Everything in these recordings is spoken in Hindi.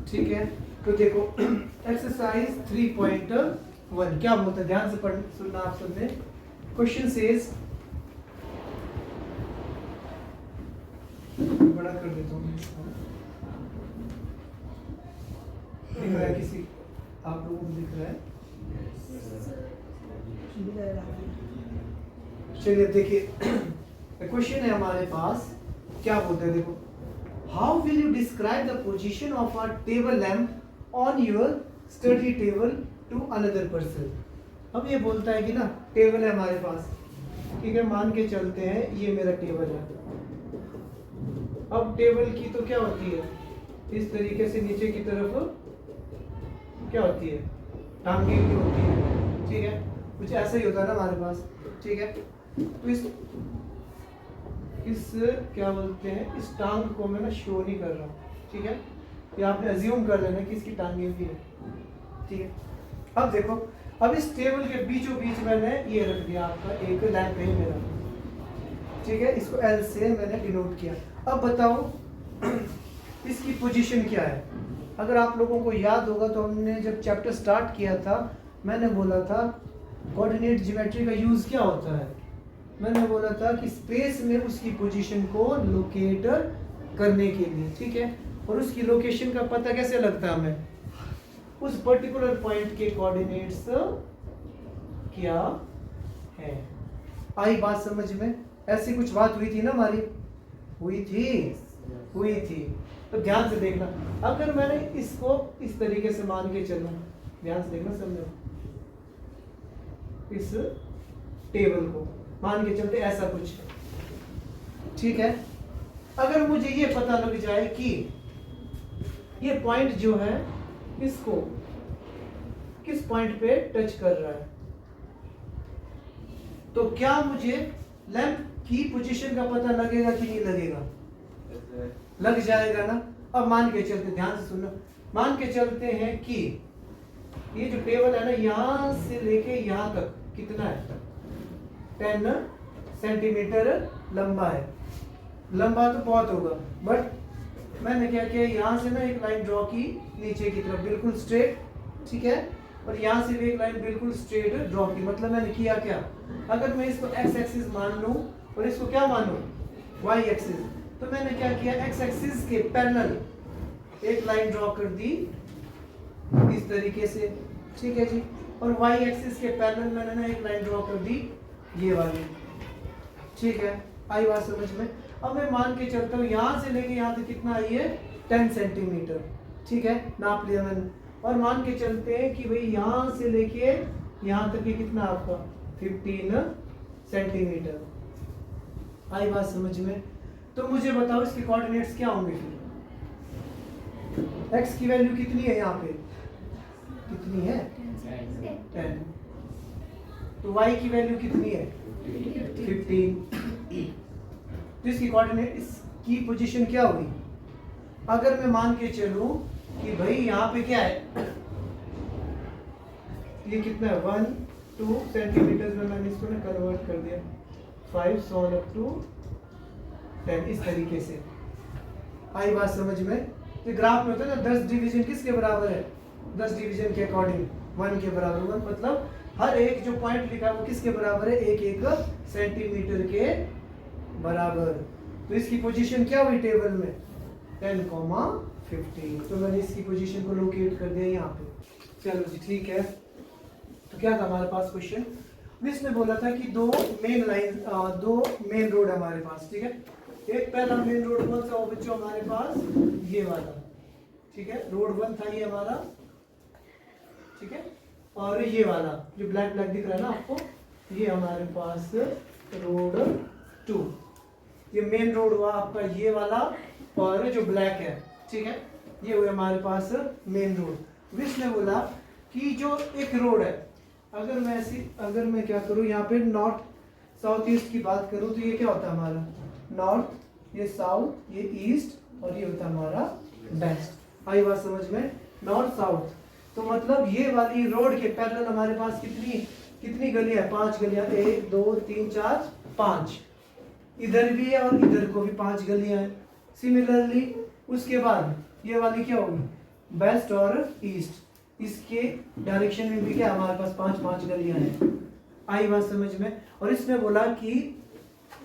ठीक है, तो देखो एक्सरसाइज 3.1 क्या बोलता है, ध्यान से पढ़ सुनना आप सबने। क्वेश्चन सेज, बड़ा कर देता हूँ इसको, दिख रहा है किसी आप लोगों को दिख रहा है? चलिए देखिए क्वेश्चन है हमारे पास, क्या बोलते हैं देखो, how will you describe the position of a table lamp on your study table to another person. अब ये बोलता है कि ना टेबल है हमारे पास, ठीक है, मान के चलते हैं ये मेरा टेबल है। अब टेबल की तो क्या होती है, इस तरीके से नीचे की तरफ क्या होती है, टांगे की होती है, ठीक है, कुछ ऐसा ही होता है ना हमारे पास, ठीक है। तो इस क्या बोलते हैं, इस टांग को मैं ना शो नहीं कर रहा, ठीक है, ये आपने अज्यूम कर लेना कि इसकी टांगे भी है, ठीक है। अब देखो, अब इस टेबल के बीचों बीच मैंने ये रख दिया आपका एक लैंप है मेरा, ठीक है, इसको एल से मैंने डिनोट किया। अब बताओ इसकी पोजीशन क्या है। अगर आप लोगों को याद होगा तो हमने जब चैप्टर स्टार्ट किया था मैंने बोला था कोऑर्डिनेट ज्योमेट्री का यूज़ क्या होता है। मैंने बोला था कि स्पेस में उसकी पोजीशन को लोकेट करने के लिए, ठीक है, और उसकी लोकेशन का पता कैसे लगता है हमें, उस पर्टिकुलर पॉइंट के कोऑर्डिनेट्स क्या है। आई बात समझ में? ऐसी कुछ बात हुई थी ना हमारी, हुई थी। तो ध्यान से देखना, अगर मैंने इसको इस तरीके से मान के चलूं, ध्यान से देखना समझो, इस टेबल को मान के चलते ऐसा कुछ, ठीक है। अगर मुझे ये पता लग जाए कि ये पॉइंट जो है इसको किस पॉइंट पे टच कर रहा है, तो क्या मुझे लैंप की पोजीशन का पता लगेगा कि नहीं लगेगा? लग जाएगा ना। अब मान के चलते, ध्यान से सुनो, मान के चलते हैं कि ये जो टेबल है ना यहां से लेके यहां तक कितना है, 10 सेंटीमीटर लंबा है। लंबा तो बहुत होगा, बट मैंने क्या किया, यहाँ से ना एक लाइन ड्रॉ की नीचे की तरफ बिल्कुल स्ट्रेट, ठीक है, और यहाँ से भी एक लाइन बिल्कुल स्ट्रेट ड्रॉ की। मतलब मैंने किया क्या, अगर मैं इसको एक्स एक्सिस मान लूँ और इसको क्या मानूं, वाई एक्सिस, तो मैंने क्या किया, एक्स एक्सिस के पैरेलल एक लाइन ड्रॉ कर दी इस तरीके से, ठीक है जी, और वाई एक्सिस के पैरेलल मैंने ना एक लाइन ड्रॉ कर दी ये वाली, ठीक है। आई बात समझ में? अब मैं मान के चलता हूँ यहाँ से लेके यहाँ तक कितना आई है, 10 सेंटीमीटर, ठीक है, नाप लिया मैंने। और मान के चलते हैं कि भाई यहाँ से लेके यहाँ तक ये कितना आपका 15 सेंटीमीटर। आई बात समझ में? तो मुझे बताओ इसके कोऑर्डिनेट्स क्या होंगे फिर। एक्स की वैल्यू कितनी है यहाँ पे, कितनी है, 10, तो y की वैल्यू कितनी है, 15। तो इसकी कोऑर्डिनेट, इसकी पोजीशन क्या हुई, अगर मैं मान के चलूं कि भाई यहाँ पे क्या है, ये कितना है 1-2 सेंटीमीटर में, मैंने इसको ना कन्वर्ट कर दिया 5 so on up to 10 इस तरीके से। आई बात समझ में? तो ग्राफ में होता है ना 10 डिवीजन किसके बराबर है, 10 डिवीजन के अकॉर्डिंग 1 के बराबर 1, मतलब हर एक जो पॉइंट लिखा है वो किसके बराबर है, 1-1 सेंटीमीटर के बराबर। तो इसकी पोजीशन क्या हुई टेबल में, 10,15। तो मैंने इसकी पोजीशन को लोकेट कर दिया यहाँ पे। चलो जी ठीक है, तो क्या था हमारे पास क्वेश्चन, इसने बोला था कि दो मेन रोड है हमारे पास, ठीक है। एक पहला मेन रोड कौन सा हो बच्चों हमारे पास, ये वाला, ठीक है, रोड 1 था ये हमारा, ठीक है, और ये वाला जो ब्लैक ब्लैक दिख रहा है ना आपको, ये हमारे पास रोड 2। ये मेन रोड हुआ आपका ये वाला, और जो ब्लैक है, ठीक है, ये हुआ हमारे पास मेन रोड। इसने बोला कि जो एक रोड है, अगर मैं क्या करूँ यहाँ पे नॉर्थ साउथ ईस्ट की बात करूँ तो ये क्या होता है हमारा नॉर्थ, ये साउथ, ये ईस्ट, और ये होता है हमारा वेस्ट। आई बात समझ में, नॉर्थ साउथ। तो मतलब ये वाली रोड के पैरेलल हमारे पास कितनी गलियां है, 5 गलियां, 1 2 3 4 5, इधर भी है और इधर को भी 5 गलियां हैं। सिमिलरली उसके बाद ये वाली क्या होगी, वेस्ट और ईस्ट, इसके डायरेक्शन में भी क्या हमारे पास 5 गलियां हैं। आई बात समझ में। और इसने बोला कि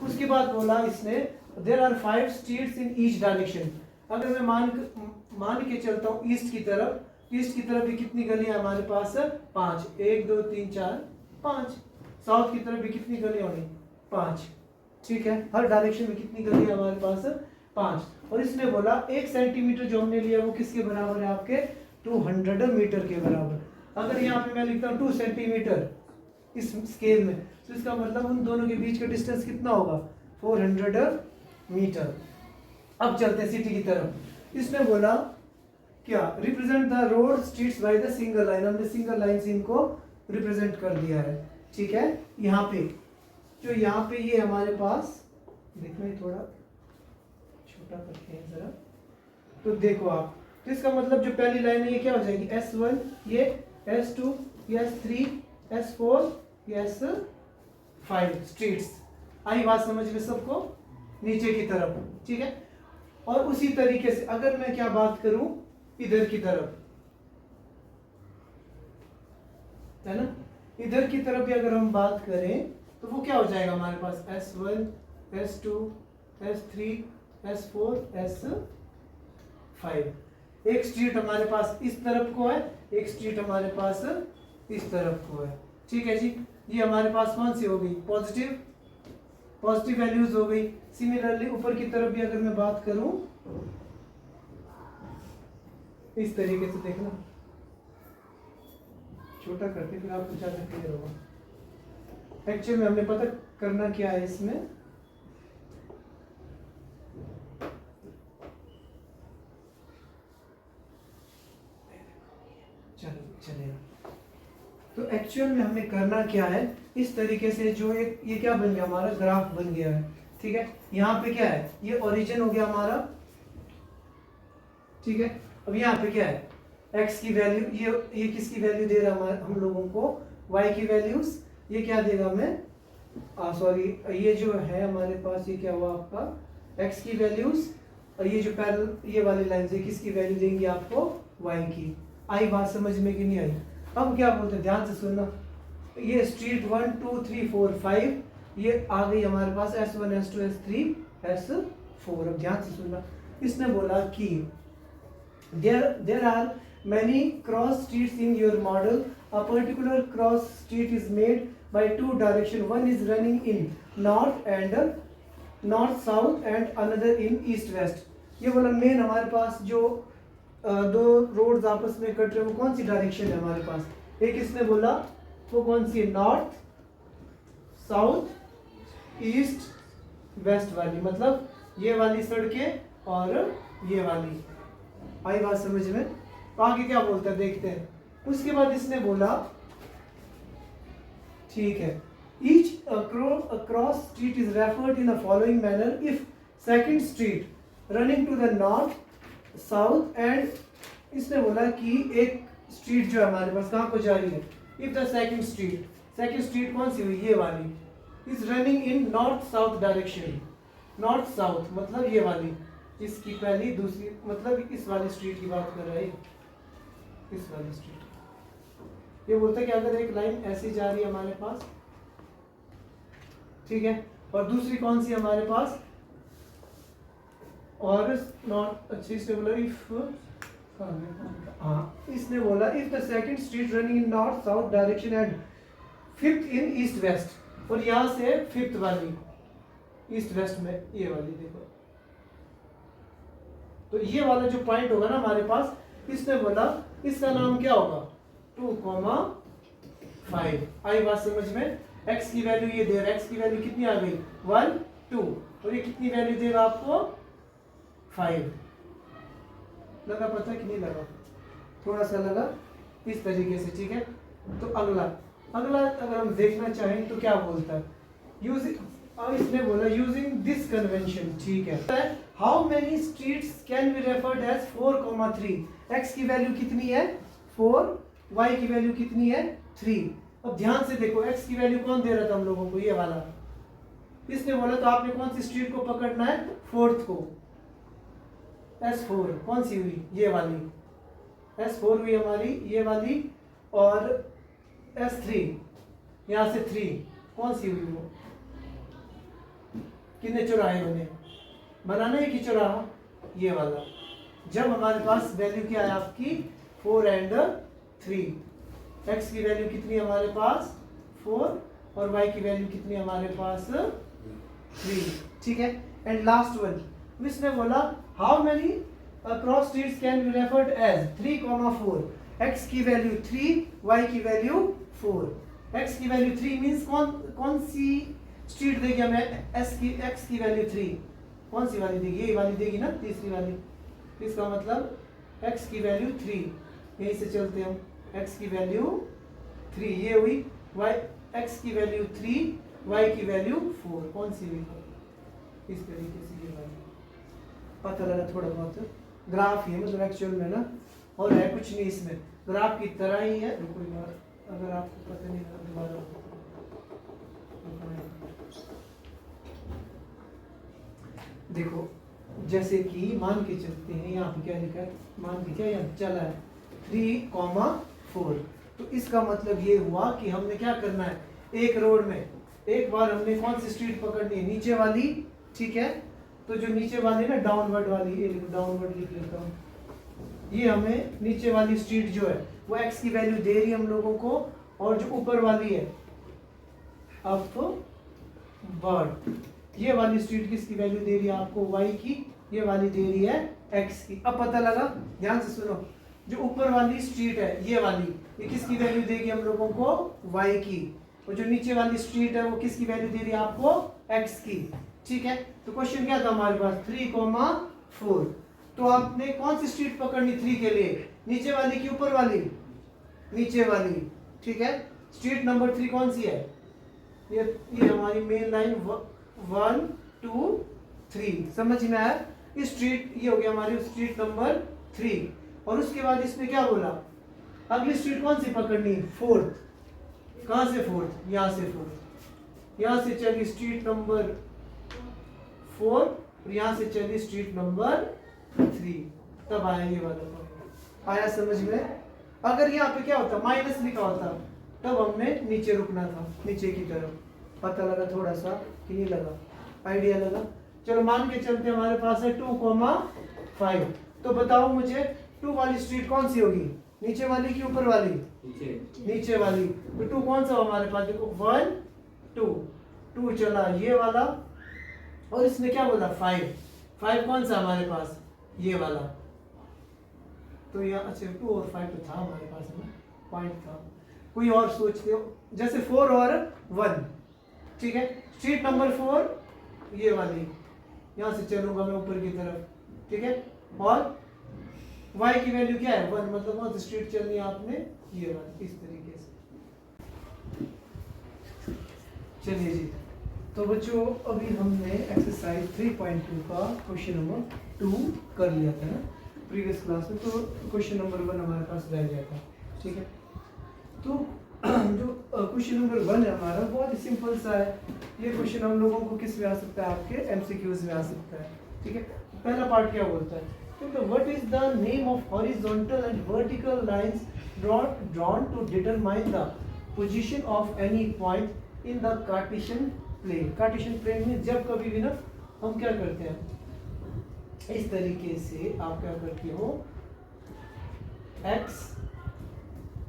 उसके बाद बोला इसने there are 5 streets in each direction. अगर मैं मान के चलता हूँ ईस्ट की तरफ भी कितनी गलियां हमारे पास? 5, 1 2 3 4 5। साउथ की तरफ भी कितनी गलियां होंगी? 5। ठीक है, हर डायरेक्शन में कितनी गलियां हमारे पास? 5। और इसने बोला 1 सेंटीमीटर जो हमने लिया वो किसके बराबर है? आपके 200 मीटर के बराबर। अगर यहाँ पे मैं लिखता हूँ 2 सेंटीमीटर इस स्केल में, तो इसका मतलब उन दोनों के बीच का डिस्टेंस कितना होगा? 400 मीटर। अब चलते हैं सिटी की तरफ। इसने बोला क्या? Represent the road streets by the single line. हमने सिंगल लाइन से इनको रिप्रेजेंट कर दिया है। ठीक है, यहाँ पे ये हमारे पास, देखो ये थोड़ा छोटा करते हैं जरा, तो देखो आप, तो इसका मतलब जो पहली लाइन है ये क्या हो जाएगी? S1, ये S2, ये S3, S4, ये S5 स्ट्रीट्स। आई बात समझ में सबको? नीचे की तरफ। ठीक है, और उसी तरीके से अगर मैं क्या बात करूं इधर की तरफ, है ना, इधर की तरफ भी अगर हम बात करें तो वो क्या हो जाएगा हमारे पास? S1, S2, S3, S4, S5। एक स्ट्रीट हमारे पास इस तरफ को है, एक स्ट्रीट हमारे पास इस तरफ को है। ठीक है जी, ये हमारे पास कौन सी हो गई? पॉजिटिव वैल्यूज हो गई। सिमिलरली ऊपर की तरफ भी अगर मैं बात करूं इस तरीके से, देखना छोटा करते फिर आपको ज्यादा क्लियर होगा। एक्चुअली में हमने पता करना क्या है इसमें, चलेगा। तो एक्चुअल में हमें करना क्या है, इस तरीके से जो एक ये क्या बन गया हमारा? ग्राफ बन गया है। ठीक है, यहाँ पे क्या है? ये ओरिजिन हो गया हमारा। ठीक है, अब यहाँ पे क्या है? x की वैल्यू, ये किसकी वैल्यू दे रहा है हम लोगों को? y की वैल्यूज। ये क्या देगा हमें? सॉरी, ये जो है हमारे पास ये क्या हुआ आपका? x की वैल्यूज। और ये जो पैरेलल ये वाली लाइन से किसकी वैल्यू देंगे आपको? y की। आई बात समझ में कि नहीं आई? अब क्या बोलते हैं, ध्यान से सुनना। ये स्ट्रीट 1 2 3 4 5 ये आ गई हमारे पास S1, S2, S3, S4। अब ध्यान से सुनना, इसने बोला कि there are many cross streets in your model. A particular cross street is made by 2 directions. One is running in north south and another in east west. ये बोला मेन हमारे पास जो दो रोड्स आपस में कट रहे हैं वो कौन सी डायरेक्शन है हमारे पास? एक इसने बोला वो कौन सी है? नॉर्थ साउथ ईस्ट वेस्ट वाली, मतलब ये वाली सड़कें और ये वाली। आई बात समझ में? आगे क्या बोलता है देखते हैं। उसके बाद इसने बोला ठीक है, each cross street is referred in the following manner if second street running to the north south and इसने बोला कि एक स्ट्रीट जो हमारे पास कहाँ को जा रही है? इफ द सेकंड स्ट्रीट कौन सी हुई? ये वाली is running in north south direction. North south मतलब ये वाली, इसकी पहली दूसरी, मतलब इस वाली स्ट्रीट की बात कर रहा है, इस वाली स्ट्रीट। ये बोलता है कि अगर एक लाइन ऐसी जा रही है हमारे पास, ठीक है, और दूसरी कौन सी हमारे पास? और नॉट अच्छी से बोला इफ, हाँ इसने बोला if the second street running in north south direction and fifth in east west, और यहाँ से फिफ्थ वाली ईस्ट वेस्ट में ये वाली देखो, तो ये वाला जो पॉइंट होगा ना हमारे पास, इसने बोला इसका नाम क्या होगा? 2,5। आई बात समझ में? x की वैल्यू ये दे रहा है, x की वैल्यू कितनी आ गई? 1 2, और ये कितनी वैल्यू देगा आपको? 5। लगा पता कि नहीं लगा? थोड़ा सा लगा इस तरीके से। ठीक है, तो अगला अगर हम देखना चाहें तो क्या बोलता है? इसने बोला यूजिंग दिस कन्वेंशन। ठीक है, how many streets can be referred as 4,3? x की वैल्यू कितनी है? 4, y की वैल्यू कितनी है? 3। अब ध्यान से देखो, x की वैल्यू कौन दे रहा था हम लोगों को? ये वाला। इसने बोला तो आपने कौन सी स्ट्रीट को पकड़ना है? फोर्थ को, S4 कौन सी हुई? ये वाली। S4 हुई हमारी ये वाली, और S3 यहाँ से 3 कौन सी हुई वो, कितने चौराहे बने, बनाना है कि चौराहा, ये वाला। जब हमारे पास वैल्यू क्या है आपकी 4 एंड 3, x की वैल्यू कितनी है हमारे पास 4 और y की वैल्यू कितनी है हमारे पास 3, ठीक है। एंड लास्ट वन इसने बोला how many cross streets can be referred as 3,4, x की वैल्यू 3, y की वैल्यू 4। x की वैल्यू 3 मींस कौन सी स्ट्रीट देगी हमें x की वैल्यू 3, कौन सी वाली देगी, ये वाली देगी ना, तीसरी वाली। इसका मतलब x की वैल्यू 3, यहीं से चलते हम, x की वैल्यू 3 ये हुई, y x की वैल्यू 3, y की वैल्यू 4, कौन सी हुई, इस तरीके से ये वाली। पता लगा थोड़ा बहुत, ग्राफ ही है मतलब एक्चुअल में ना, और है कुछ नहीं इसमें, ग्राफ की तरह ही है। रुको एक बार, अगर आपको पता नहीं लगा दोबारा, देखो जैसे कि मान के चलते हैं, यहाँ पे क्या लिखा है, मान के क्या यहाँ चला है 3,4, तो इसका मतलब ये हुआ कि हमने क्या करना है, एक रोड में एक बार हमने कौन सी स्ट्रीट पकड़नी है, नीचे वाली, ठीक है। तो जो नीचे वाली ना डाउनवर्ड वाली, ये डाउनवर्ड लिख लेता हूँ, ये हमें नीचे वाली स्ट्रीट जो है वो x की वैल्यू दे रही है हम लोगों को, और जो ऊपर वाली है अपवर्ड, ये वाली स्ट्रीट किसकी वैल्यू दे रही है आपको y की, ये वाली दे रही है x की। अब पता लगा, ध्यान से सुनो, जो ऊपर वाली स्ट्रीट है ये वाली, ये किसकी वैल्यू देगी हम लोगों को y की, और जो नीचे वाली स्ट्रीट है वो किसकी वैल्यू दे रही है आपको x की, ठीक है। तो क्वेश्चन क्या था हमारे पास 3,4, तो आपने कौन सी स्ट्रीट पकड़नी 3 के लिए, नीचे वाली की ऊपर वाली, नीचे वाली, ठीक है। स्ट्रीट नंबर 3 कौन सी है, ये हमारी मेन लाइन 1 2 3, समझ में आया, इस स्ट्रीट ये हो गया हमारी स्ट्रीट नंबर 3, और उसके बाद इसमें क्या बोला, अगली स्ट्रीट कौन सी पकड़नी, 4th, कहां से 4th, यहाँ से 4th, यहाँ से चली स्ट्रीट नंबर 4 और यहाँ से चली स्ट्रीट नंबर 3, तब आया ये वाला, आया समझ में। अगर यहाँ पे क्या होता माइनस लिखा होता, तब हमने नीचे रुकना था, नीचे की तरफ। पता लगा थोड़ा सा कि नहीं लगा, आइडिया लगा। चलो मान के चलते हमारे पास है 2,5, तो बताओ मुझे 2 वाली स्ट्रीट कौन सी होगी, नीचे वाली की ऊपर वाली, नीचे वाली। तो 2 कौन सा हमारे पास, देखो 1 2 चला ये वाला, और इसने क्या बोला 5 कौन सा हमारे पास, ये वाला। तो यहाँ अच्छा 2 और 5 तो था हमारे पास है ना, पॉइंट था। कोई और सोचते हो, जैसे 4 और 1, ठीक है। स्ट्रीट नंबर 4 ये वाली, यहाँ से चलूंगा मैं ऊपर की तरफ, ठीक है। और y की वैल्यू क्या है 1, मतलब कौन सी स्ट्रीट चलनी है आपने, ये वाली, इस तरीके से। चलिए जी, तो बच्चों अभी हमने एक्सरसाइज 3.2 का क्वेश्चन नंबर 2 कर लिया था ना प्रीवियस क्लास में, तो क्वेश्चन नंबर 1 हमारे पास रह गया था, ठीक है। तो जो क्वेश्चन नंबर 1 है हमारा बहुत ही सिंपल सा है। ये क्वेश्चन हम लोगों को किस में आ सकता है, आपके एमसीक्यूज में आ सकता है, ठीक है। पहला पार्ट क्या बोलता है, तो what is the name of horizontal and vertical lines drawn to determine the position of any point in the Cartesian plane। Cartesian plane में जब कभी भी ना हम क्या करते हैं, इस तरीके से आप क्या करते हो,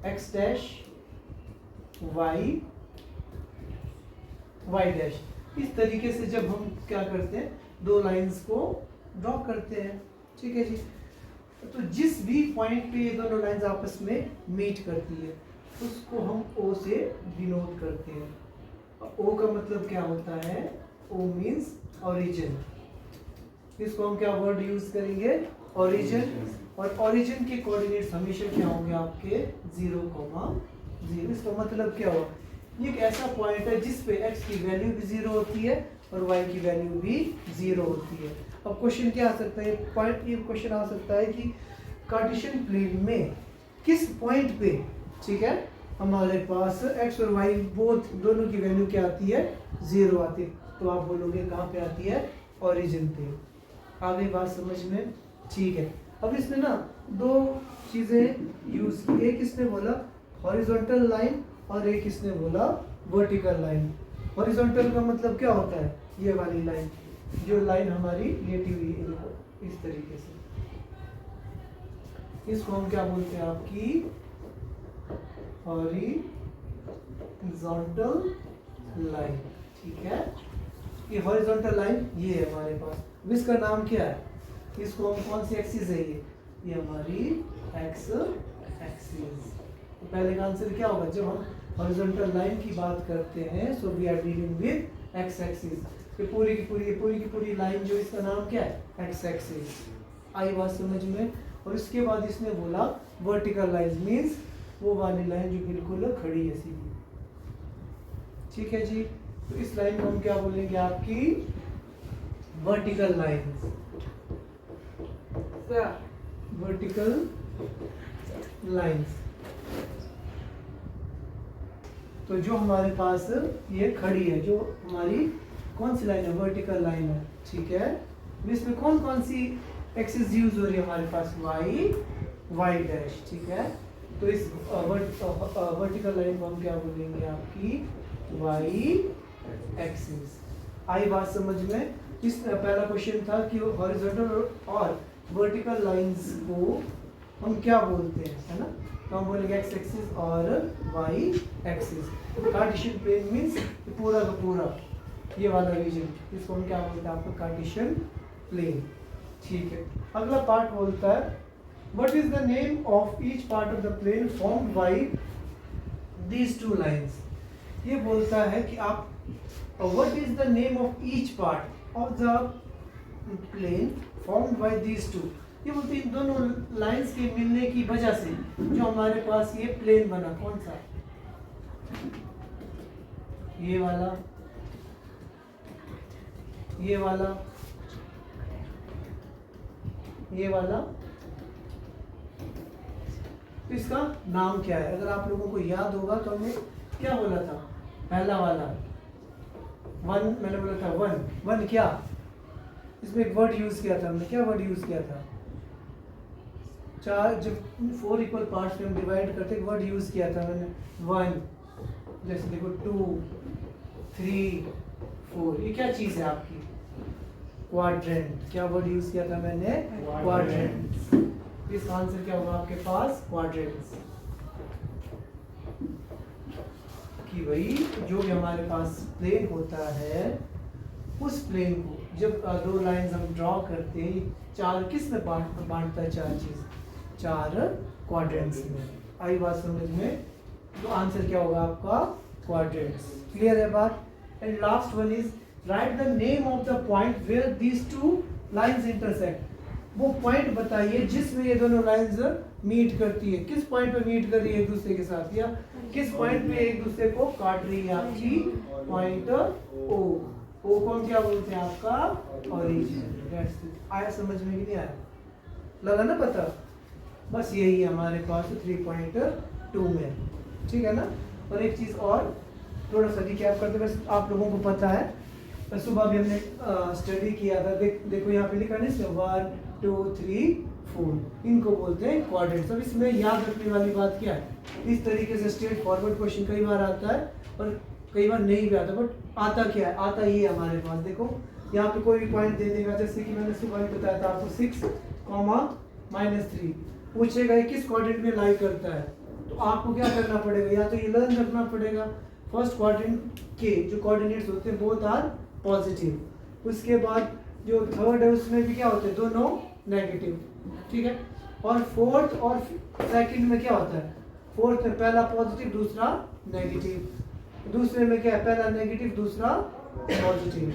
x डैश y डैश, इस तरीके से जब हम क्या करते हैं, दो लाइंस को ड्रॉ करते हैं, ठीक है जी। तो जिस भी पॉइंट पे ये दोनों लाइंस आपस में मीट करती है उसको हम O से डिनोट करते हैं। O का मतलब क्या होता है, O मीन्स ओरिजिन। इसको हम क्या वर्ड यूज करेंगे, ओरिजिन। और ओरिजिन के कोऑर्डिनेट्स हमेशा क्या होंगे आपके 0,0। इसका मतलब क्या हुआ, ये एक ऐसा पॉइंट है जिस पे x की वैल्यू भी 0 होती है और y की वैल्यू भी 0 होती है। अब क्वेश्चन क्या आ सकता है, पॉइंट ये क्वेश्चन आ सकता है कि कार्टेशियन प्लेन में किस पॉइंट पे, ठीक है, हमारे पास x और y बोथ दोनों की वैल्यू क्या आती है, 0 आती है। तो आप बोलोगे कहाँ पे आती है, ओरिजिन पे। आ गई बात समझ में, ठीक है। अब इसमें ना दो चीजें यूज की। एक किसने बोला हॉरिजॉन्टल लाइन और एक किसने बोला वर्टिकल लाइन। हॉरिजॉन्टल का मतलब क्या होता है, ये वाली लाइन, जो लाइन हमारी लेटी हुई है देखो इस तरीके से, इसको हम क्या बोलते हैं, आपकी हॉरिजॉन्टल लाइन। ठीक है, ये हॉरिजॉन्टल लाइन ये है हमारे पास, इसका नाम क्या है, इसको हम कौन सी एक्सिस है, ये हमारी एक्स एक्सिस। तो पहले का आंसर क्या होगा, जब हम हॉरिजॉन्टल लाइन की बात करते हैं so we are dealing with x axis. ये पूरी की पूरी लाइन जो इसका नाम क्या है, एक्स एक्सिस। आई बात समझ में। और इसके बाद इसने बोला वर्टिकल लाइन मींस वो वाली लाइन जो बिल्कुल खड़ी है सीधी। ठीक है जी, तो इस लाइन को हम क्या बोलेंगे, आपकी वर्टिकल लाइन। Vertical lines. तो जो हमारे पास ये खड़ी है, जो हमारी कौन सी लाइन है, वर्टिकल लाइन है। ठीक है, इसमें कौन कौन सी एक्सिस यूज हो रही है हमारे पास, वाई डैश। ठीक है, तो इस वर्टिकल लाइन को हम क्या बोलेंगे, आपकी वाई एक्सिस। आई बात समझ में। इस पहला क्वेश्चन था कि हॉरिजॉन्टल और वर्टिकल लाइंस को हम क्या बोलते हैं, है ना, तो हम बोलेंगे एक्स एक्सिस और y axis. Cartesian plane means पूरा का पूरा ये वाला रीजन, इसको हम क्या बोलते हैं, आपका कार्टेशियन प्लेन। ठीक है, अगला पार्ट बोलता है what is the name of each part of the plane formed by these two lines. ये बोलता है कि आप what is the name of each part of the plane formed by these two. ये बोलते हैं इन दोनों लाइंस के मिलने की वजह से जो हमारे पास ये प्लेन बना, कौन सा, ये वाला, ये वाला, ये वाला, तो इसका नाम क्या है। अगर आप लोगों को याद होगा तो हमने क्या बोला था, पहला वाला वन, मैंने बोला था वन क्या, इसमें एक वर्ड यूज किया था हमने, क्या वर्ड यूज किया था, चार, जब 4 इक्वल पार्ट्स में हम डिवाइड करते वर्ड यूज किया था मैंने, 1, जैसे देखो 2, 3, 4, ये क्या चीज है आपकी, क्वाड्रेंट। क्या वर्ड यूज किया था मैंने, क्वाड्रेंट। इसका आंसर क्या होगा आपके पास, क्वाड्रेंट्स। कि भाई जो भी हमारे पास प्लेन होता है उस प्लेन को जब दो लाइंस हम ड्रॉ करते हैं, चार किस में बांटता है, चार चीज, चार क्वाड्रेंट्स में। आई बात समझ में। तो आंसर क्या होगा आपका, क्वाड्रेंट्स। क्लियर है बात। And last one is write the name of the point where these two lines intersect. वो पॉइंट बताइए जिसमें ये दोनों लाइंस मीट करती है। किस पॉइंट पे मीट कर रही है एक दूसरे के साथ, या किस पॉइंट पे एक दूसरे को काट रही है, आपकी पॉइंट ओ को हम क्या बोलते हैं, आपका ओरिजिन। आया समझ में कि नहीं आया, लगा ना पता। बस यही है हमारे पास 3.2 में, ठीक है ना। और एक चीज और थोड़ा सा रिकैप करते, बस आप लोगों को पता है, सुबह भी हमने स्टडी किया था। देखो यहाँ पे लिखा है 1, 2, 3, 4, इनको बोलते हैं क्वाड्रेंट्स। अब इसमें याद रखने वाली बात क्या है, इस तरीके से स्ट्रेट फॉरवर्ड क्वेश्चन कई बार आता है और कई बार नहीं भी आता, बट आता क्या है, आता ही है हमारे पास। देखो यहाँ पे कोई भी पॉइंट दे देगा, जैसे कि मैंने सुबह ही बताया था आपको 6, -3 पूछेगा ये किस क्वाड्रेंट में लाई करता है, तो आपको क्या करना पड़ेगा, या तो ये लर्न रखना पड़ेगा फर्स्ट क्वाड्रेंट के जो कोऑर्डिनेट्स होते हैं बोथ आर पॉजिटिव। उसके बाद जो थर्ड है उसमें भी क्या होते हैं, दोनों नेगेटिव, ठीक है। और फोर्थ और सेकंड में क्या होता है, फोर्थ में पहला पॉजिटिव दूसरा नेगेटिव, दूसरे में क्या है, पहला नेगेटिव दूसरा पॉजिटिव,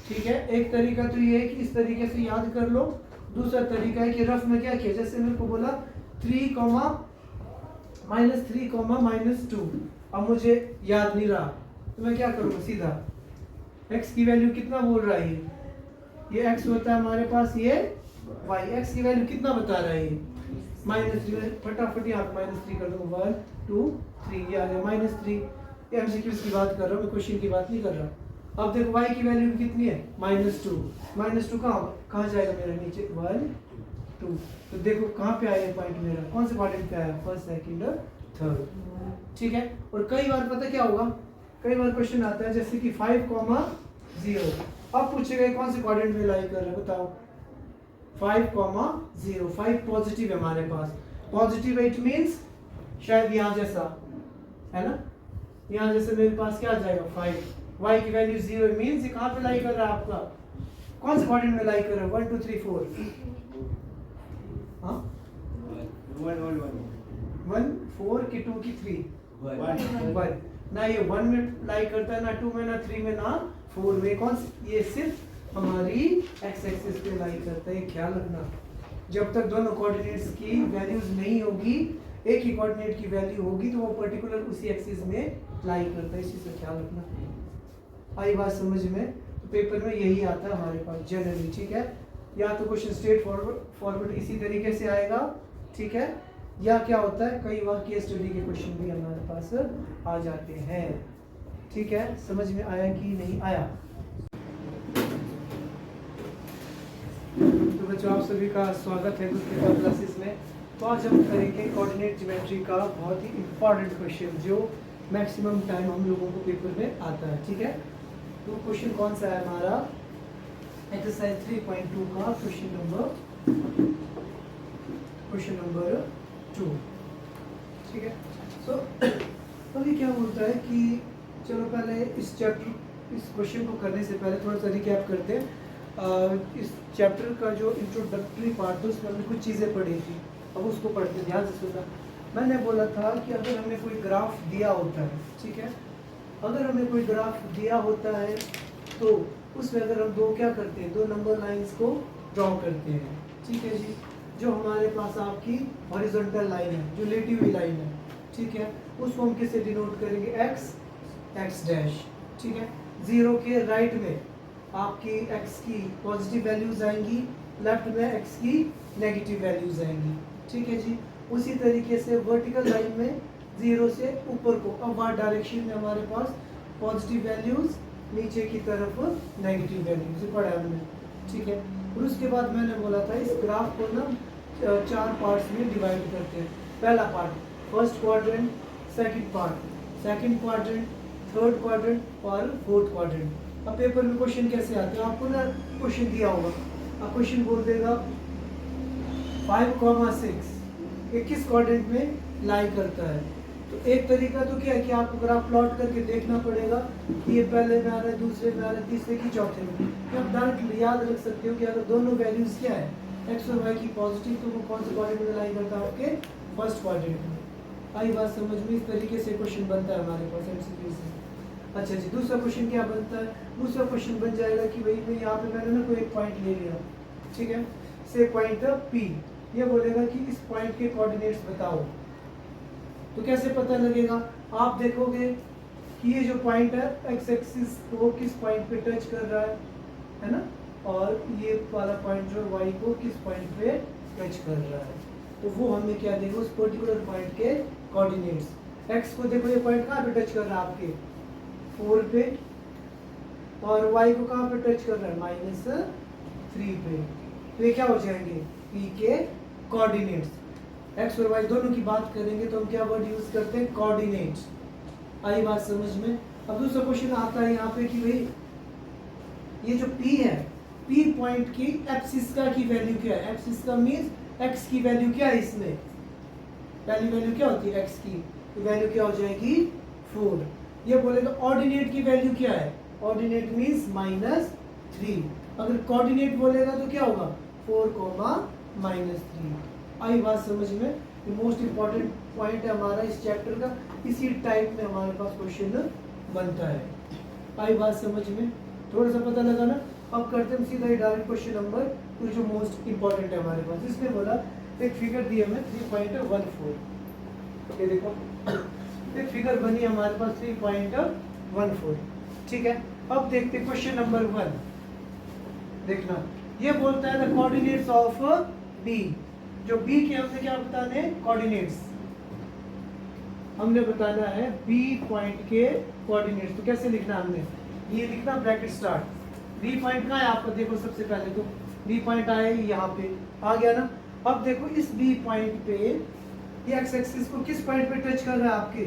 ठीक है। एक तरीका तो ये है कि इस तरीके से याद कर लो। दूसरा तरीका है कि रफ में क्या किया, जैसे मेरे को बोला 3, -3, -2, अब मुझे याद नहीं रहा तो मैं क्या करूँगा, सीधा x की वैल्यू कितना बोल रहा है, ये x होता है हमारे पास, ये y, x की वैल्यू कितना बता रहा है, -3, फटाफट यहाँ -3 कर दूंगा, 1, 2, 3, ये आ गया -3। ये एमसीक्यूज की बात कर रहा हूँ, मैं क्वेश्चन की बात नहीं कर रहा। अब देखो y की वैल्यू कितनी है, -2, -2 कहाँ जाएगा मेरा, नीचे 1, 2। तो देखो कहाँ पे आया पॉइंट मेरा, कौन से क्वाड्रेंट पे आया, फर्स्ट सेकंड थर्ड, ठीक है। और कई बार पता क्या होगा, कई बार क्वेश्चन आता है जैसे कि 5,0, अब पूछेगा कौन से क्वाड्रेंट में लाई कर रहा है, बताओ 5,0, 5 पॉजिटिव है हमारे पास, पॉजिटिव इट मींस शायद यहाँ जैसा है ना, यहाँ जैसे मेरे पास क्या आ जाएगा 5, y की वैल्यू 0 मींस ये कहाँ पे लाई कर रहा है आपका, कौन से क्वाड्रेंट में लाई कर रहा है, 1 2 3 4, हाँ 1 4 की 2 की 3 1 ना, ये 1 में लाई करता है ना 2 में ना 3 में ना 4 में, कौन ये सिर्फ हमारी x एक्सिस पे लाई करता है, ख्याल रखना। जब तक दोनों कोऑर्डिनेट्स की वैल्यूज नहीं होगी, एक ही कोऑर्डिनेट की वैल्यू होगी तो वो पर्टिकुलर उसी एक्सिस में लाई करता है, इसी से ख्याल रखना। आई बात समझ में, तो पेपर में यही आता है हमारे पास जनरली, ठीक है। या तो क्वेश्चन स्ट्रेट फॉरवर्ड इसी तरीके से आएगा, ठीक है, या क्या होता है कई बार केस स्टडी के क्वेश्चन भी हमारे पास आ जाते हैं, ठीक है। समझ में आया कि नहीं आया? तो बच्चों आप सभी का स्वागत है दूसरे क्लासेस में। तो आज हम करेंगे कोऑर्डिनेट ज्योमेट्री का बहुत ही इंपॉर्टेंट क्वेश्चन जो मैक्सिमम टाइम हम लोगों को पेपर में आता है, ठीक है। तो क्वेश्चन कौन सा है हमारा, एक्सरसाइज 3.2 का क्वेश्चन नंबर 2, ठीक है। सो अभी क्या होता है कि चलो पहले इस क्वेश्चन को करने से पहले थोड़ा सा रिकैप करते हैं। इस चैप्टर का जो इंट्रोडक्टरी पार्ट था उसमें हमने कुछ चीज़ें पढ़ी थी, अब उसको पढ़ते ध्यान से सुनना। मैंने बोला था कि अगर हमें कोई ग्राफ दिया होता है, ठीक है, अगर हमें कोई ग्राफ दिया होता है तो उसमें अगर हम दो क्या करते हैं, दो नंबर लाइंस को ड्रॉ करते हैं, ठीक है जी। जो हमारे पास आपकी हॉरिजॉन्टल लाइन है, जो लेटी हुई लाइन है, ठीक है, उसको हम किससे डिनोट करेंगे, x डैश, ठीक है। 0 के राइट में आपकी x की पॉजिटिव वैल्यूज आएंगी, लेफ्ट में x की नेगेटिव वैल्यूज आएंगी, ठीक है जी। उसी तरीके से वर्टिकल लाइन में 0 से ऊपर को अपवर्ड डायरेक्शन में हमारे पास पॉजिटिव वैल्यूज, नीचे की तरफ नेगेटिव वैल्यूज पढ़ा हमने, ठीक है। और उसके बाद मैंने बोला था इस ग्राफ को ना 4 पार्ट्स में डिवाइड करते हैं। पहला part first quadrant, second part second quadrant, third quadrant और फोर्थ क्वाड्रेंट। अब पेपर में क्वेश्चन कैसे आते हैं, आपको ना क्वेश्चन दिया होगा, अब क्वेश्चन बोल देगा 5,6 ये किस क्वाड्रेंट में लाई करता है। तो एक तरीका तो क्या है कि आपको ग्राफ प्लॉट करके देखना पड़ेगा कि ये पहले में आ रहा है, दूसरे में आ रहा है, तीसरे की चौथे में। तो आप डायरेक्ट याद रख सकते हो कि अगर दोनों वैल्यूज क्या है, x और y की पॉजिटिव, तो वो कौन से क्वाड्रेंट में लाई करता है, आपके फर्स्ट क्वाड्रेंट में। आई बात समझ में, इस तरीके से क्वेश्चन बनता है हमारे पास एमसीक्यू से। अच्छा जी, दूसरा क्वेश्चन क्या बनता है, दूसरा क्वेश्चन बन जाएगा कि भाई मैं यहाँ पे मैंने ना कोई एक पॉइंट ले लिया, ठीक है, से पॉइंट P, ये बोलेगा कि इस पॉइंट के कोऑर्डिनेट्स बताओ। तो कैसे पता लगेगा, आप देखोगे कि ये जो पॉइंट है x एक्सिस को किस पॉइंट पे टच कर रहा है ना, और ये वाला पॉइंट जो y को किस पॉइंट पे टच कर रहा है। तो वो हमें क्या देगा, उस पर्टिकुलर पॉइंट के कोऑर्डिनेट्स। x को देखो ये पॉइंट कहाँ पे टच कर रहा है, आपके 4 पे, और y को कहाँ पे टच कर रहा है, -3 पे। तो ये क्या हो जाएंगे, P के कोऑर्डिनेट्स। x और y दोनों की बात करेंगे तो हम क्या वर्ड यूज करते हैं, कोऑर्डिनेट्स। आई बात समझ में। अब दूसरा क्वेश्चन आता है यहाँ पे कि भाई ये जो P है, P पॉइंट की एब्सिस्का की वैल्यू क्या है, एब्सिस्का मींस x की वैल्यू क्या है, इसमें पहली वैल्यू क्या होती है x की, तो वैल्यू क्या हो जाएगी 4। ये बोलेगा ऑर्डिनेट की वैल्यू क्या है, ऑर्डिनेट मींस -3। अगर कोऑर्डिनेट बोलेगा तो क्या होगा 4,-3। आई बात समझ में। ये मोस्ट इंपॉर्टेंट पॉइंट है हमारा इस चैप्टर का, इसी टाइप में हमारे पास क्वेश्चन बनता है। आई बात समझ में, थोड़ा सा पता लगा ना। अब करते हैं सीधा ही डायरेक्ट क्वेश्चन नंबर 2 जो मोस्ट इंपॉर्टेंट है हमारे पास। इसने बोला एक फिगर दी हमें 3.14, ये देखो एक फिगर बनी हमारे पास 3.14, ठीक है। अब देखते हैं क्वेश्चन नंबर 1, देखना ये बोलता है द कोऑर्डिनेट्स ऑफ B। जो B के हमने क्या बताने हैं, कोऑर्डिनेट्स हमने बताना है B पॉइंट के कोऑर्डिनेट्स। तो कैसे लिखना हमने, ये लिखना ब्रैकेट स्टार्ट। B पॉइंट कहाँ है आपका, देखो सबसे पहले तो B पॉइंट आया यहाँ पे आ गया ना। अब देखो इस बी पॉइंट पे ये एक्स एक्सिस को किस पॉइंट पे टच कर रहा है आपके,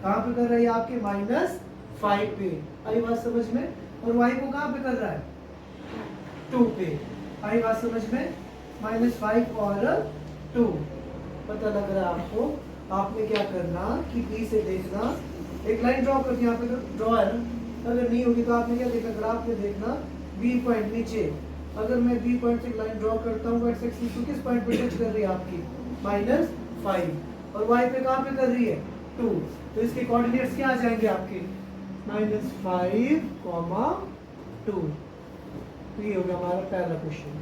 कहाँ पे कर रहा है आपके -5 पे, आई बात समझ में। और y को कहाँ पे कर रहा है 2 पे, आई बात समझ में। -5 और 2 पता लग रहा है आपको। आपने क्या करना कि बी से देखना, एक लाइन ड्रॉ करके यहाँ पे ड्रॉ है ना, अगर नहीं होगी तो आपने क्या देखा ग्राफ में देखना बी पॉइंट नीचे, अगर मैं बी पॉइंट से एक लाइन ड्रॉ करता हूँ एक्स एक्सिस को किस पॉइंट पे टच कर रही है आपकी -5 और y पे कहाँ पे कर रही है 2, तो इसके कोऑर्डिनेट्स क्या आ जाएंगे आपके -5, 2। तो ये हो गया हमारा पहला क्वेश्चन।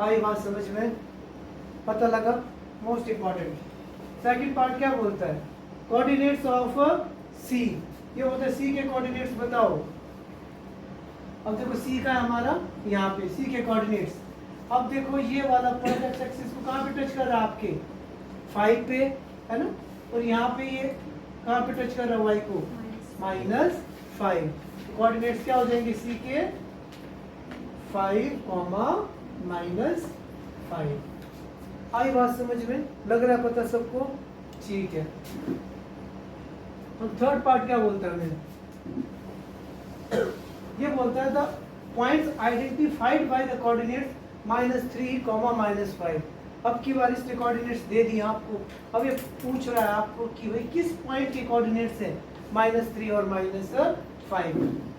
आई बात समझ में, पता लगा। मोस्ट इंपॉर्टेंट सेकंड पार्ट क्या बोलता है, कोऑर्डिनेट्स ऑफ सी, ये होता है सी के कोऑर्डिनेट्स बताओ। अब देखो सी का है हमारा यहाँ पे सी के कोऑर्डिनेट्स। अब देखो ये वाला पॉइंट एक्स एक्सिस को कहाँ पे टच कर रहा है आपके 5 पे है ना, और यहाँ पे ये कहाँ पे टच कर रहा है y को -5। कोऑर्डिनेट्स क्या हो जाएंगे सी के 5, -5। आई बात समझ में, लग रहा है पता सबको, ठीक है। और थर्ड पार्ट क्या बोलता है हमें, ये बोलता है the points identified by the coordinates -3, -5। अब की बार इसने कोऑर्डिनेट्स दे दिए आपको, अब ये पूछ रहा है आपको कि भाई किस पॉइंट के कोऑर्डिनेट्स है -3 और -5।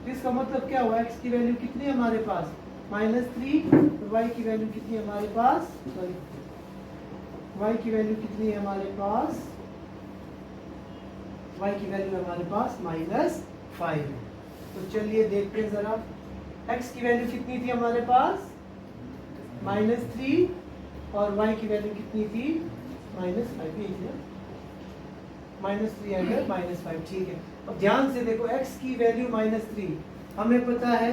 इसका मतलब क्या हुआ, x की वैल्यू कितनी है हमारे पास -3 और y की वैल्यू कितनी है हमारे पास, सॉरी y की वैल्यू कितनी है हमारे पास, y की वैल्यू है हमारे पास -5। तो चलिए देखते हैं जरा, x की वैल्यू कितनी थी हमारे पास -3 और y की वैल्यू कितनी थी -5 थी ना, -3 एंड -5, ठीक है। अब ध्यान से देखो x की वैल्यू -3, हमें पता है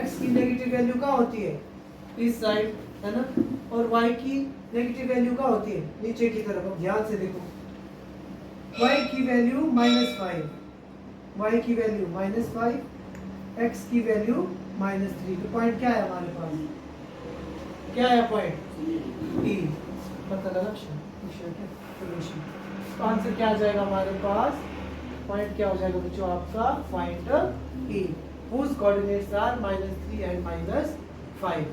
x की नेगेटिव वैल्यू क्या होती है इस साइड है ना, और y की नेगेटिव वैल्यू क्या होती है नीचे की तरफ। अब ध्यान से देखो y की वैल्यू -5, y की वैल्यू -5, x की वैल्यू -3, तो पॉइंट क्या है हमारे पास, क्या है पॉइंट E, पता लगा तो आंसर क्या आ जाएगा हमारे पास, पॉइंट क्या हो जाएगा बच्चों आपका point E, whose coordinates are -3 and -5।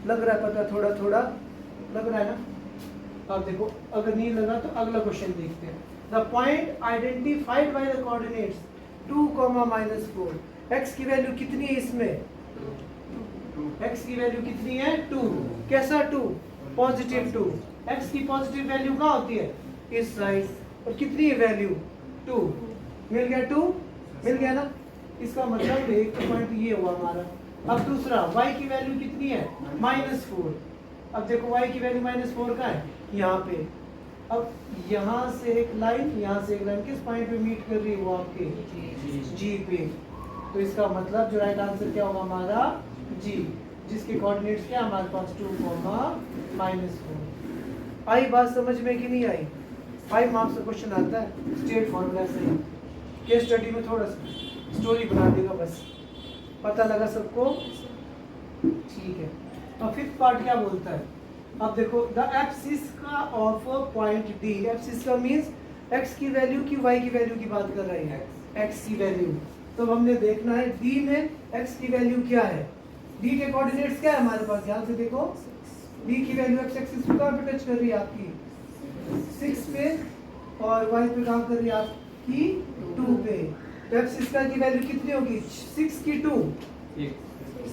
लग रहा है पता, थोड़ा थोड़ा लग रहा है ना। अब देखो अगर नहीं लगा तो अगला क्वेश्चन देखते हैं। The point identified by the coordinates 2, -4, x की वैल्यू कितनी है इसमें, x की वैल्यू कितनी है 2, कैसा 2, पॉजिटिव 2। x की पॉजिटिव वैल्यू कहाँ होती है इस साइड, और कितनी है वैल्यू 2, मिल गया 2, मिल गया ना। इसका मतलब एक तो पॉइंट ये हुआ हमारा। अब दूसरा y की वैल्यू कितनी है -4। अब देखो y की वैल्यू -4 का है यहाँ पे, अब यहाँ से एक लाइन यहाँ से एक लाइन किस पॉइंट पे मीट कर रही है वो आपके G पे, तो इसका मतलब जो राइट आंसर क्या होगा हमारा G, जिसके कोऑर्डिनेट्स क्या हमारे पास 2, -4। आई बात समझ में कि नहीं आई, 5 मार्क्स का क्वेश्चन आता है स्ट्रेट फॉर्मूला से, केस स्टडी में थोड़ा सा स्टोरी बना देगा बस, पता लगा सबको, ठीक है। अब फिफ्थ पार्ट क्या बोलता है, अब देखो द एब्सिस का ऑफ पॉइंट डी, एब्सिस का मींस x की वैल्यू की y की वैल्यू की बात कर रहे हैं, x की वैल्यू। तो हमने देखना है d में x की वैल्यू क्या है, d के कोऑर्डिनेट्स क्या है हमारे पास, ध्यान से देखो d की वैल्यू x एक्सिस पे कहाँ पे टच कर रही है आपकी 6 पे, और y पे कहाँ कर रही है आपकी 2 पे। तो एब्सिस का की वैल्यू कितनी होगी 6 की 2,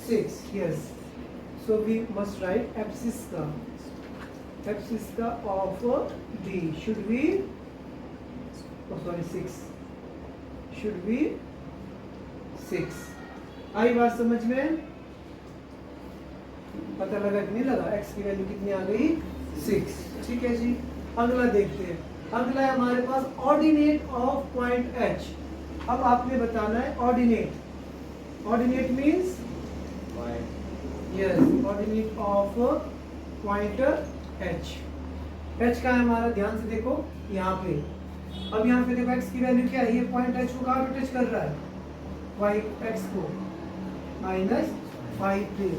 6, yes. So we must write abscissa of d should be, oh sorry 6, should be 6। आई बात समझ में, पता लगा कि नहीं लगा, x की वैल्यू कितनी आ गई 6, ठीक है जी। अगला देखते हैं, अगला है हमारे पास ऑर्डिनेट ऑफ पॉइंट h। अब आपने बताना है ordinate, ordinate means yes, ordinate of point h। h का है हमारा, ध्यान से देखो यहाँ पे, अब यहाँ पे देखो x की वैल्यू क्या है, ये पॉइंट h को कहाँ पे टच कर रहा है y x को -5 पे,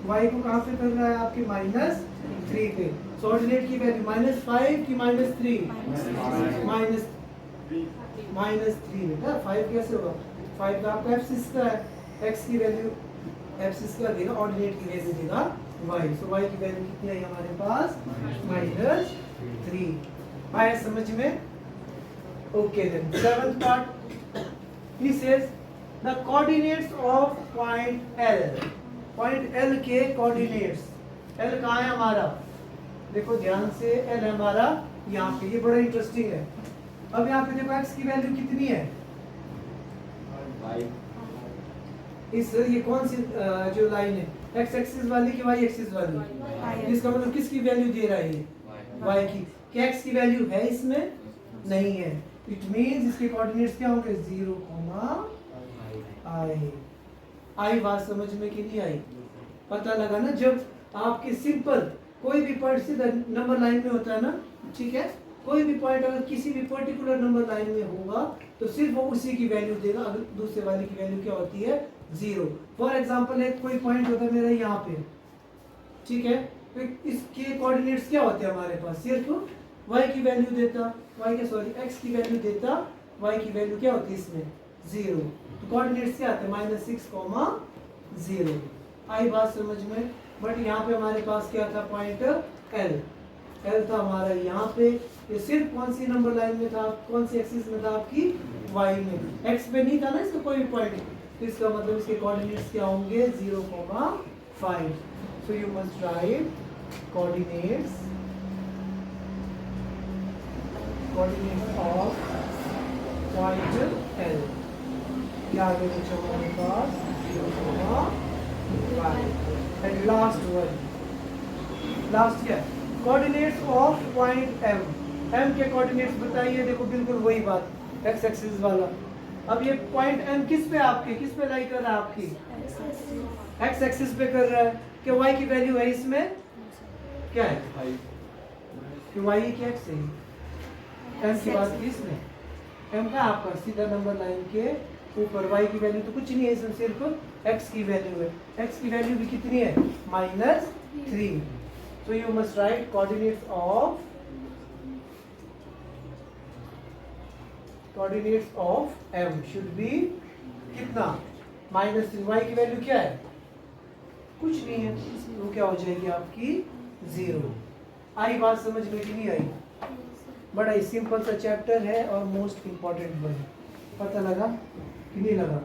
y को कहाँ पे कर रहा है आपके -3 पे। सो ऑर्डिनेट की वैल्यू -5 की -3 -3 बेटा 5 कैसे होगा 5 का आपका एब्सिस का है x की वैल्यू एब्सिस का देगा ऑर्डिनेट की वैल्यू देगा y। सो y की वैल्यू कितनी आई हमारे पास -3 आया समझ में। Okay then seventh part he says the coordinates of point L। Point L के कोऑर्डिनेट्स L कहाँ है हमारा देखो ध्यान से L है हमारा यहाँ पे ये बड़ा इंटरेस्टिंग है। अब यहाँ पे देखो x की वैल्यू कितनी है इस ये कौन सी जो लाइन है x एक्सिस वाली की y एक्सिस वाली इसका मतलब किसकी वैल्यू दे रहा है ये y की क्या x की वैल्यू है इसमें नहीं है इट मींस इसके कोऑर्डिनेट्स क्या होंगे 0, I बात समझ में कि नहीं आई पता लगा ना जब आपके सिंपल कोई भी पॉइंट सीधा नंबर लाइन में होता है ना ठीक है कोई भी पॉइंट अगर किसी भी पर्टिकुलर नंबर लाइन में होगा तो सिर्फ वो उसी की वैल्यू देगा अगर दूसरे वाले की वैल्यू क्या होती है 0। फॉर एग्जांपल एक कोई पॉइंट होता है मेरा यहाँ पे ठीक है तो इसके कोऑर्डिनेट्स क्या होते हैं हमारे पास सिर्फ y की वैल्यू देता x की वैल्यू देता y की वैल्यू क्या होती है इसमें 0 तो कोऑर्डिनेट्स क्या आते हैं -6, 0 आई बात समझ में। बट यहाँ पे हमारे पास क्या था पॉइंट L था हमारा यहाँ पे ये सिर्फ कौन सी नंबर लाइन में था कौन सी एक्सिस में था आपकी y में x पे नहीं था ना इसका कोई भी पॉइंट तो इसका मतलब इसके कोऑर्डिनेट्स क्या होंगे 0, 5। So you must write coordinates of point L क्या आगे बचा हमारे पास 0, 5 एंड लास्ट क्या कोऑर्डिनेट्स ऑफ पॉइंट M के कोऑर्डिनेट्स बताइए देखो बिल्कुल वही बात x एक्सिस वाला। अब ये पॉइंट M किस पे लाई कर रहा है आपकी x एक्सिस पे कर रहा है कि y की वैल्यू है इसमें क्या है कि y की x है M की बात की इसमें M का आपका सीधा नंबर लाइन के ऊपर y की वैल्यू तो कुछ नहीं है इसमें सिर्फ x की वैल्यू है x की वैल्यू भी कितनी है -3। So you must write coordinates of M should be कितना -3 y की वैल्यू क्या है कुछ नहीं है तो क्या हो जाएगी आपकी 0। आई बात समझ में कि नहीं आई बड़ा ही सिंपल सा चैप्टर है और मोस्ट इम्पोर्टेंट वन पता लगा कि नहीं लगा।